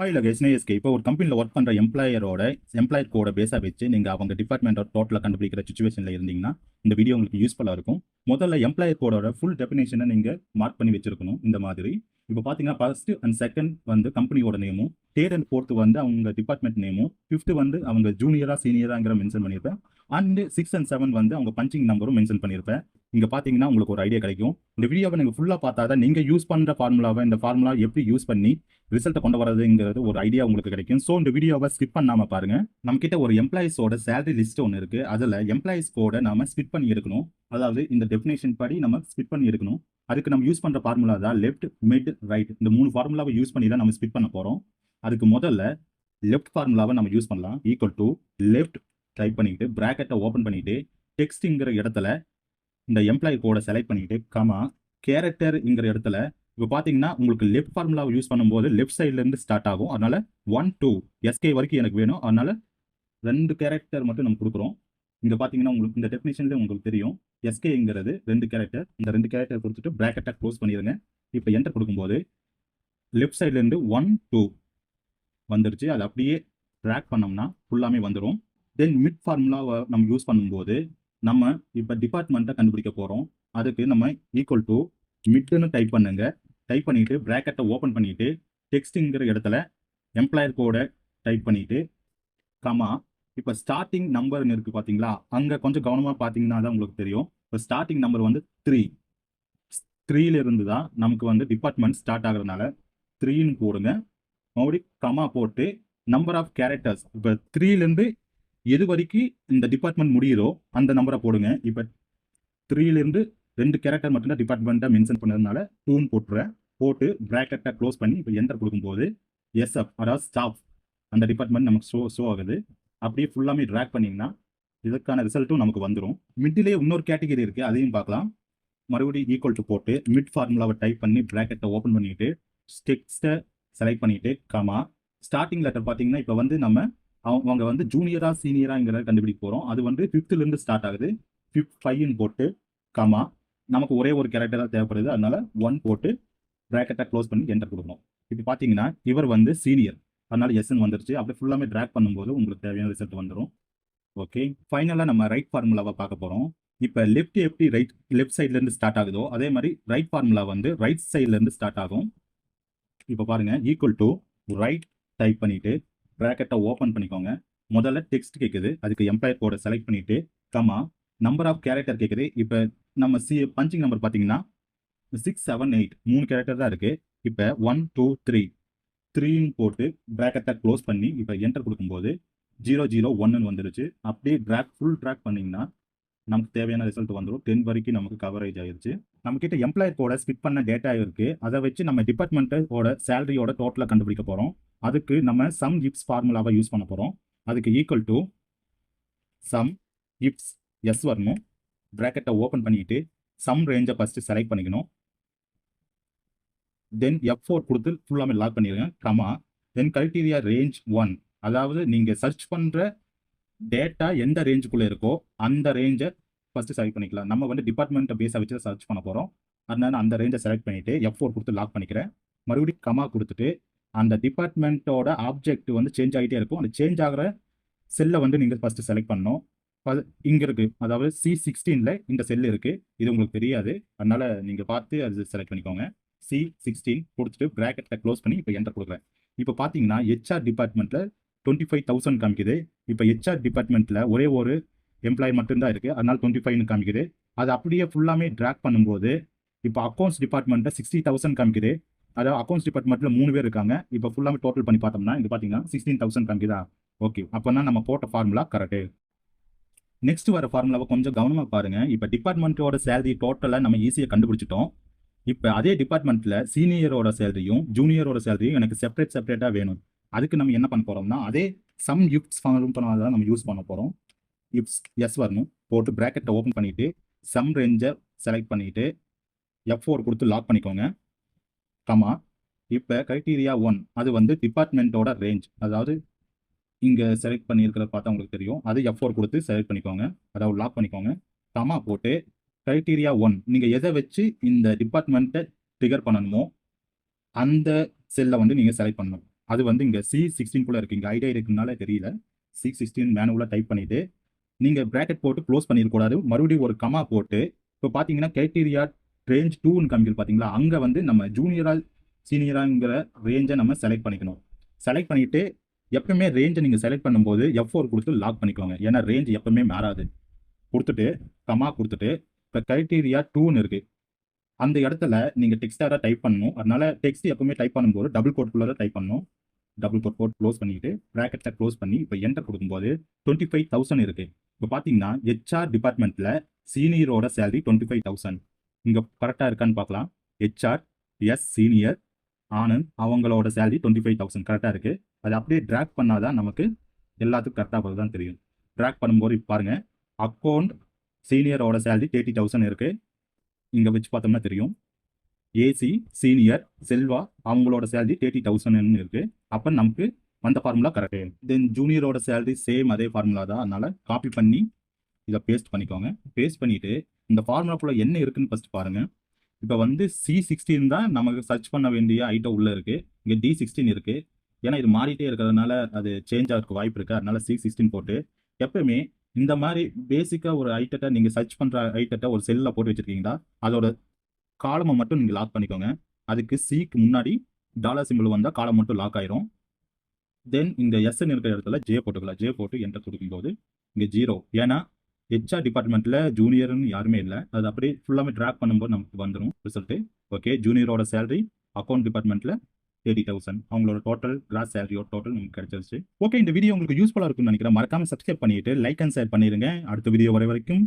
இல்ல கைஸ் நேஎஸ்கே இப்போ ஒரு கம்பெனியில் ஒர்க் பண்ணுற எம்ப்ளாயர் கோட பேஸாக வச்சு நீங்கள் அவங்க டிபார்ட்மெண்ட் டோட்டலாக கண்டுபிடிக்கிற சுச்சுவேஷனில் இருந்தீங்கன்னா இந்த வீடியோ உங்களுக்கு யூஸ்ஃபுல்லாக இருக்கும். முதல்ல எம்ப்ளாயர் கோடோட ஃபுல் டெஃபினேஷனை நீங்கள் மார்க் பண்ணி வச்சிருக்கணும். இந்த மாதிரி இப்போ பார்த்தீங்கன்னா ஃபர்ஸ்ட் அண்ட் செகண்ட் வந்து கம்பெனியோட நேமும், தேர்ட் அண்ட் ஃபோர்த் வந்து அவங்க டிபார்ட்மெண்ட் நேமும், ஃபிஃப்த் வந்து அவங்க ஜூனியரா சீனியராங்கிற மென்ஷன் பண்ணியிருப்பேன். அண்ட் 6 and 7 வந்து அவங்க பஞ்சிங் நம்பரும் மென்ஷன் பண்ணியிருப்பேன். இங்கே பார்த்தீங்கன்னா உங்களுக்கு ஒரு ஐடியா கிடைக்கும். இந்த வீடியோவை நீங்கள் ஃபுல்லாக பார்த்தா தான் நீங்கள் யூஸ் பண்ணுற ஃபார்முலாவை இந்த ஃபார்முலா எப்படி யூஸ் பண்ணி ரிசல்ட்டை கொண்டு வரதுங்கிறது ஒரு ஐடியா உங்களுக்கு கிடைக்கும். ஸோ இந்த வீடியோவை ஸ்கிப் பண்ணாமல் பாருங்க. நம்ம கிட்ட ஒரு எம்ப்ளாயிஸோட சேலரி லிஸ்ட் ஒன்று இருக்கு. அதில் எம்ப்ளாயிஸ் கோட நாம ஸ்பிட் பண்ணி எடுக்கணும். அதாவது இந்த டெஃபினேஷன் படி நம்ம ஸ்பிட் பண்ணி எடுக்கணும். அதுக்கு நம்ம யூஸ் பண்ற ஃபார்முலா தான் லெஃப்ட், மிட், ரைட். இந்த 3 ஃபார்முலாவை யூஸ் பண்ணி தான் நம்ம ஸ்பிட் பண்ண போறோம். அதுக்கு முதல்ல லெஃப்ட் ஃபார்முலாவை நம்ம யூஸ் பண்ணலாம். ஈக்குவல் டு லெஃப்ட் டைப் பண்ணிட்டு பிராக்கெட்டை ஓப்பன் பண்ணிட்டு டெக்ஸ்ட்ங்கிற இடத்துல இந்த எம்ப்ளாயி கோட செலக்ட் பண்ணிட்டு கமா கேரக்டர்ங்கிற இடத்துல இப்போ பார்த்தீங்கன்னா உங்களுக்கு லெஃப்ட் ஃபார்முலாவை யூஸ் பண்ணும்போது லெஃப்ட் சைட்லேருந்து ஸ்டார்ட் ஆகும். அதனால 1 2 எஸ்கே வரைக்கும் எனக்கு வேணும். அதனால 2 கேரக்டர் மட்டும் நம்ம கொடுக்குறோம். இங்கே பார்த்தீங்கன்னா உங்களுக்கு இந்த டெஃபினேஷன்ல உங்களுக்கு தெரியும். எஸ்கேங்கிறது 2 கேரக்டர். இந்த 2 கேரக்டர் கொடுத்துட்டு பிராக்கெட்டை க்ளோஸ் பண்ணிடுங்க. இப்போ என்டர் கொடுக்கும்போது லெஃப்ட் சைட்லேருந்து 1 2 வந்துருச்சு. அது அப்படியே ட்ராக் பண்ணோம்னா ஃபுல்லாமே வந்துடும். தென் மிட் ஃபார்முலாவை நம்ம யூஸ் பண்ணும்போது நம்ம இப்போ டிபார்ட்மெண்ட்டை கண்டுபிடிக்க போகிறோம். அதுக்கு நம்ம ஈக்குவல் டு மிட்னு டைப் பண்ணுங்க. டைப் பண்ணிட்டு பிராக்கெட்டை ஓப்பன் பண்ணிட்டு டெக்ஸ்ட்ங்கிற இடத்துல எம்ப்ளாயர் கோட டைப் பண்ணிட்டு கமா இப்போ ஸ்டார்டிங் நம்பர்னு இருக்கு பார்த்தீங்களா, அங்கே கொஞ்சம் கவனமாக பார்த்தீங்கன்னா தான் உங்களுக்கு தெரியும். இப்போ ஸ்டார்டிங் நம்பர் வந்து 3 இருந்து தான் நமக்கு வந்து டிபார்ட்மெண்ட் ஸ்டார்ட் ஆகுறதுனால 3ன்னு போடுங்க. மறுபடியும் கமா போட்டு நம்பர் ஆஃப் கேரக்டர்ஸ் இப்போ 3லேருந்து எது வரைக்கும் இந்த டிபார்ட்மெண்ட் முடியுதோ அந்த நம்பரை போடுங்க. இப்போ 3லேருந்து 2 கேரக்டர் மட்டும்தான் டிபார்ட்மெண்ட்டை மென்ஷன் பண்ணதுனால 2ன்னு போட்டுறேன். போட்டு பிராக்கெட்டை க்ளோஸ் பண்ணி இப்போ என்டர் கொடுக்கும்போது எஸ்எஃப் அதாவது ஸ்டாஃப் அந்த டிபார்ட்மெண்ட் நமக்கு ஷோ ஆகுது. அப்படியே ஃபுல்லாமே ட்ராக் பண்ணிங்கன்னா இதுக்கான ரிசல்ட்டும் நமக்கு வந்துடும். மிட்லேயே இன்னொரு கேட்டகரி இருக்குது, அதையும் பார்க்கலாம். மறுபடியும் ஈக்குவல் டு போட்டு மிட் ஃபார்முலாவை டைப் பண்ணி பிராக்கெட்டை ஓப்பன் பண்ணிட்டு டெக்ஸ்ட்டை செலக்ட் பண்ணிட்டு கமா ஸ்டார்டிங் லெட்டர் பார்த்தீங்கன்னா இப்போ வந்து நம்ம அவங்க வந்து ஜூனியரா சீனியராங்கிறத கண்டுபிடிக்க போகிறோம். அது வந்து 5th ஸ்டார்ட் ஆகுது. 5ன்னு போட்டு கமா நமக்கு ஒரே ஒரு கேரக்டர் தான் தேவைப்படுது. அதனால 1 போட்டு பிராக்கெட்டை க்ளோஸ் பண்ணி என்டர் கொடுக்கணும். இப்போ பார்த்தீங்கன்னா இவர் வந்து சீனியர், அதனால எஸ்ன்னு வந்துருச்சு. அப்படியே ஃபுல்லாமே ட்ராக் பண்ணும்போது உங்களுக்கு தேவையான ரிசல்ட் வந்துடும். ஓகே, ஃபைனலாக நம்ம ரைட் ஃபார்முலாவை பார்க்க போகிறோம். இப்போ லெஃப்ட் எப்படி லெஃப்ட் சைட்லேருந்து ஸ்டார்ட் ஆகுதோ அதே மாதிரி ரைட் ஃபார்முலா வந்து ரைட் சைட்லேருந்து ஸ்டார்ட் ஆகும். இப்போ பாருங்க ஈக்குவல் டு ரைட் டைப் பண்ணிட்டு பிராக்கெட்டை ஓப்பன் பண்ணிக்கோங்க. முதல்ல டெக்ஸ்ட் கேட்குது, அதுக்கு எம்ப்ளாயர் கோட செலக்ட் பண்ணிட்டு கமா நம்பர் ஆஃப் கேரக்டர் கேட்குது. இப்போ நம்ம பஞ்சிங் நம்பர் பார்த்தீங்கன்னா 6 7 8 3 கேரக்டர் தான் இருக்கு. இப்போ 1 2 3ன்னு போட்டு பிராக்கெட்டை க்ளோஸ் பண்ணி இப்போ என்டர் கொடுக்கும்போது 0 0 1ன்னு வந்துருச்சு. அப்படியே ஃபுல் ட்ராக் பண்ணிங்கன்னா நமக்கு தேவையான ரிசல்ட் வந்துடும். 10 வரைக்கும் நமக்கு கவரேஜ் ஆயிருச்சு. நம்ம கிட்ட எம்ப்ளாயர் கோட ஸ்பிட் பண்ண டேட்டா இருக்கு. அதை வச்சு நம்ம டிபார்ட்மெண்ட்டோட சேலரியோட டோட்டலாக கண்டுபிடிக்க போகிறோம். அதுக்கு நம்ம சம் இப்ஸ் ஃபார்முலாவை யூஸ் பண்ண போகிறோம். அதுக்கு equal to SUMIFS வரணும். பிராக்கெட்டை ஓப்பன் பண்ணிட்டு சம் ரேஞ்சை ஃபர்ஸ்ட் செலக்ட் பண்ணிக்கணும். தென் F4 கொடுத்து ஃபுல்லாமே லாக் பண்ணிடுங்க. கமா தென் கிரைட்டீரியா ரேஞ்ச் 1, அதாவது நீங்கள் சர்ச் பண்ணுற டேட்டா எந்த ரேஞ்சுக்குள்ளே இருக்கோ அந்த ரேஞ்சை ஃபர்ஸ்ட் செலக்ட் பண்ணிக்கலாம். நம்ம வந்து டிபார்ட்மெண்ட்டை பேஸை வச்சு சர்ச் பண்ண போகிறோம். அதனால அந்த ரேஞ்சை செலக்ட் பண்ணிட்டு F4 கொடுத்து லாக் பண்ணிக்கிறேன். மறுபடியும் கமா கொடுத்துட்டு அந்த டிபார்ட்மெண்ட்டோட ஆப்ஜெக்ட் வந்து சேஞ்ச் ஆகிட்டே இருக்கும். அந்த சேஞ்ச் ஆகிற செல்லை வந்து நீங்கள் ஃபர்ஸ்ட் செலக்ட் பண்ணணும். இங்கே இருக்குது, அதாவது C16ல் இந்த செல் இருக்குது. இது உங்களுக்கு தெரியாது, அதனால நீங்கள் பார்த்து அது செலக்ட் பண்ணிக்கோங்க. C16 கொடுத்துட்டு பிராக்கெட்டை க்ளோஸ் பண்ணி இப்போ என்டர் கொடுக்குறேன். இப்போ பார்த்தீங்கன்னா HR டிபார்ட்மெண்ட்டில் 25,000 காமிக்குது. இப்போ HR டிபார்ட்மெண்ட்டில் ஒரே ஒரு எம்ப்ளாயி மட்டும்தான் இருக்குது, அதனால 25ன்னு காமிக்குது. அது அப்படியே ஃபுல்லாமே ட்ராக் பண்ணும்போது இப்போ அக்கௌண்ட்ஸ் டிபார்ட்மெண்ட்டில் 60,000 காமிக்குது. அதாவது அக்கௌண்ட்ஸ் டிபார்ட்மெண்ட்டில் 3 பேர் இருக்காங்க. இப்போ ஃபுல்லாமே டோட்டல் பண்ணி பார்த்தோம்னா இங்கே பார்த்தீங்கன்னா 16,000 காமிக்குதா. ஓகே, அப்போ தான் நம்ம போட்ட ஃபார்முலா கரெக்டு. நெக்ஸ்ட் வர ஃபார்முலாவை கொஞ்சம் கவனமாக பாருங்க. இப்போ டிபார்ட்மெண்ட்டோட சேலரி டோட்டலாக நம்ம ஈஸியாக கண்டுபிடிச்சிட்டோம். இப்போ அதே டிபார்ட்மெண்ட்டில் சீனியரோட சேலரியும் ஜூனியரோட சேலரியும் எனக்கு செப்பரேட்டாக வேணும். அதுக்கு நம்ம என்ன பண்ண போகிறோம்னா அதே சம் இப்ஸ் ஃபார்முலா தான் நம்ம யூஸ் பண்ண போகிறோம். இப்ஸ் எஸ் வரணும். போட்டு பிராக்கெட்டை ஓப்பன் பண்ணிவிட்டு சம் ரேஞ்சை செலக்ட் பண்ணிவிட்டு F4 கொடுத்து லாக் பண்ணிக்கோங்க. கமா இப்போ கிரைட்டீரியா 1 அது வந்து டிபார்ட்மெண்ட்டோட ரேஞ்ச், அதாவது இங்கே செலக்ட் பண்ணியிருக்கிறத பார்த்தா உங்களுக்கு தெரியும். அது F4 கொடுத்து செலக்ட் பண்ணிக்கோங்க, அதாவது லாக் பண்ணிக்கோங்க. கமா போட்டு கிரைட்டீரியா 1 நீங்கள் எதை வச்சு இந்த டிபார்ட்மெண்ட்டை ட்ரிகர் பண்ணணுமோ அந்த செல்லை வந்து நீங்கள் செலக்ட் பண்ணணும். அது வந்து இங்கே C16 போல இருக்குது. இங்கே ஐடியா இருக்குனால தெரியல. C16 மேனுவலாக டைப் பண்ணிவிட்டு நீங்கள் ப்ராக்கெட் போட்டு க்ளோஸ் பண்ணிடக்கூடாது. மறுபடியும் ஒரு கமா போட்டு இப்போ பார்த்தீங்கன்னா கிரைட்டீரியா ரேஞ்ச் 2ன்னு காமிக்குது பார்த்தீங்களா, அங்கே வந்து நம்ம ஜூனியரா சீனியராங்கிற ரேஞ்சை நம்ம செலக்ட் பண்ணிக்கணும். செலக்ட் பண்ணிவிட்டு எப்பவுமே ரேஞ்சை நீங்கள் செலக்ட் பண்ணும்போது F4 கொடுத்து லாக் பண்ணிக்கோங்க. ஏன்னா ரேஞ்ச் எப்பவுமே மாறாது. கொடுத்துட்டு கமா கொடுத்துட்டு இப்போ கிரைட்டீரியா 2ன்னு இருக்குது. அந்த இடத்துல நீங்கள் டெக்ஸ்டாக டைப் பண்ணணும். அதனால டெக்ஸ்ட் எப்பவுமே டைப் பண்ணும்போது டபுள் கோட்குள்ளே டைப் பண்ணணும். டபுள் கோட் போட்டு க்ளோஸ் பண்ணிட்டு ப்ராக்கெட்டில் க்ளோஸ் பண்ணி இப்போ என்டர் கொடுக்கும்போது 25,000 இருக்குது. இப்போ பார்த்தீங்கன்னா HR டிபார்ட்மெண்ட்டில் சீனியரோட சேலரி 25,000. இங்கே கரெக்டாக இருக்கான்னு பார்க்கலாம். HR எஸ் சீனியர் ஆனந்த் அவங்களோட சேலரி 25,000 கரெக்டாக இருக்குது. அது அப்படியே ட்ராக் பண்ணாதான் நமக்கு எல்லாத்துக்கும் கரெக்டாக போகிறது தான் தெரியும். ட்ராக் பண்ணும்போது இப்போ பாருங்கள், அக்கௌண்ட் சீனியரோட சேலரி 30,000 இருக்குது. இங்கே வச்சு பார்த்தோம்னா தெரியும். ஏசி சீனியர் செல்வா அவங்களோட சேலரி 30,000 இருக்கு. அப்போ நமக்கு அந்த ஃபார்முலா கரெக்டு. தென் ஜூனியரோட சேலரி சேம் அதே ஃபார்முலா தான். அதனால காப்பி பண்ணி இதை பேஸ்ட் பண்ணிக்கோங்க. பேஸ்ட் பண்ணிட்டு இந்த ஃபார்முலாக்குள்ள என்ன இருக்குன்னு ஃபர்ஸ்ட் பாருங்க. இப்போ வந்து C16 தான் நமக்கு சர்ச் பண்ண வேண்டிய ஐட்டம் உள்ள இருக்கு. இங்கே D16 இருக்கு. ஏன்னா இது மாறிட்டே இருக்கிறதுனால அது சேஞ்ச் ஆகிறதுக்கு வாய்ப்பு இருக்கு. அதனால C16 போட்டு எப்பவுமே இந்த மாதிரி பேசிக்கா ஒரு ஐட்டத்தை நீங்க சர்ச் பண்ற ஐட்டத்தை ஒரு செல்ல போட்டு வச்சிருக்கீங்களா, அதோட காலமை மட்டும் நீங்கள் லாக் பண்ணிக்கோங்க. அதுக்கு சிக்கு முன்னாடி டாலர் சிம்பிள் வந்தால் காலம் மட்டும் லாக் ஆயிரும். தென் இந்த எஸ்என் இருக்கிற இடத்துல ஜே போட்டுக்கலாம். ஜே போட்டு என்டர் கொடுக்கும்போது இங்கே 0. ஏன்னா HR டிபார்ட்மெண்ட்டில் ஜூனியர்னு யாருமே இல்லை. அது அப்படியே ஃபுல்லாமே ட்ராக் பண்ணும்போது நமக்கு வந்துடும் ரிசல்ட்டு. ஓகே, ஜூனியரோட சேலரி அக்கௌண்ட் டிபார்ட்மெண்ட்டில் 30,000. அவங்களோட டோட்டல் கிராஸ் சேலரியோட டோட்டல் நமக்கு கிடைச்சிருச்சு. ஓகே, இந்த வீடியோ உங்களுக்கு யூஸ்ஃபுல்லாக இருக்கும்னு நினைக்கிறேன். மறக்காம சப்ஸ்கிரைப் பண்ணிட்டு லைக் அண்ட் ஷேர் பண்ணிடுங்க. அடுத்த வீடியோ வரை வரைக்கும்